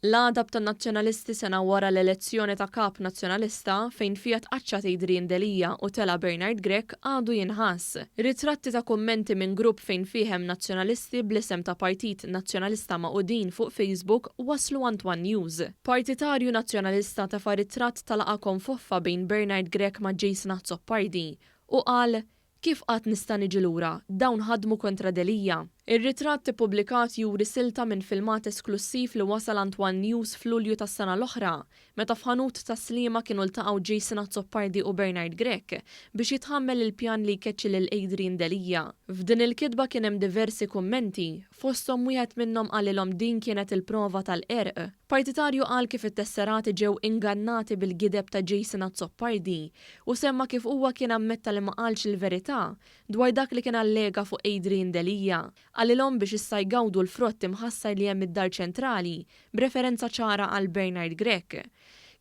L-għadab tan-nazzjonalisti sena wara l-elezzjoni ta' kap nazzjonalista fejn fija tqaċċat Adrian Delija u tela Bernard Grech għadu jinħass. Ritratti ta' kummenti minn grupp fejn fihem nazzjonalisti bl-isem ta' Partit Nazzjonalista Maqudin fuq Facebook waslu Antwan News. Partitarju nazzjonalista ta' ritratt tal-laqa konfoffa bejn Bernard Grech ma' Jason Azzopardi u qal kif qatt nista' niġi lura, dawn ħadmu kontra Delija. Ir-ritratt ippubblikat juri silta minn filmat esklusiv li wasal Antwan News f'Lulju tas-sena l-oħra, meta f'ħanut ta' sliema kienu ltaqgħu Jason Azzopardi u Bernard Grech biex jitħammel il-pjan li jkeċċi lil Adrian Delija. F'din il-kitba kien hemm diversi kummenti, fosthom wieħed minnhom qalilhom din kienet il-prova tal-qerq. Partitarju qal kif it-tesserati ġew ingannati bil-gideb ta' Jason Azzopardi u semma kif huwa kien ammetta li ma qalx il-verità dwar dak li kien allega fuq Adrian Delija. Għalilhom biex issa jgawdu l-frott imħassar li hemm id-dar ċentrali, b'referenza ċara għal Bernard Grech.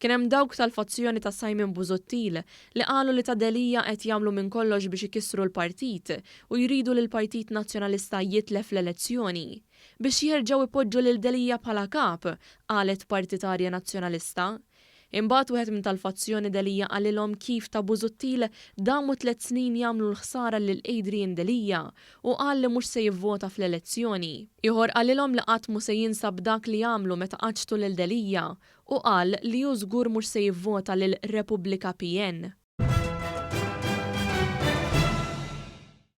Kien hemm dawk tal-fazzjoni ta' Simon Busuttil li qalu li ta' Delija qed jagħmlu minn kollox biex ikissru l-partit u jridu li l-Partit Nazzjonalista jitlef l-elezzjoni. Biex jerġgħu ipoġġu lil Delija bħala kap, qalet Partitarja Nazzjonalista. Imbagħad wieħed minn tal-fazzjoni Delija qalilhom kif ta' Busuttil damu 3 snin jagħmlu l-ħsara lil Adrian Delija u qal li mhux se jivvota fl-elezzjoni. Ieħor qalilhom li qatt mhu se jinsab dak li jagħmlu meta qaċtu lil Delija u qal li hu żgur mhux se jivvota lil Repubblika PN.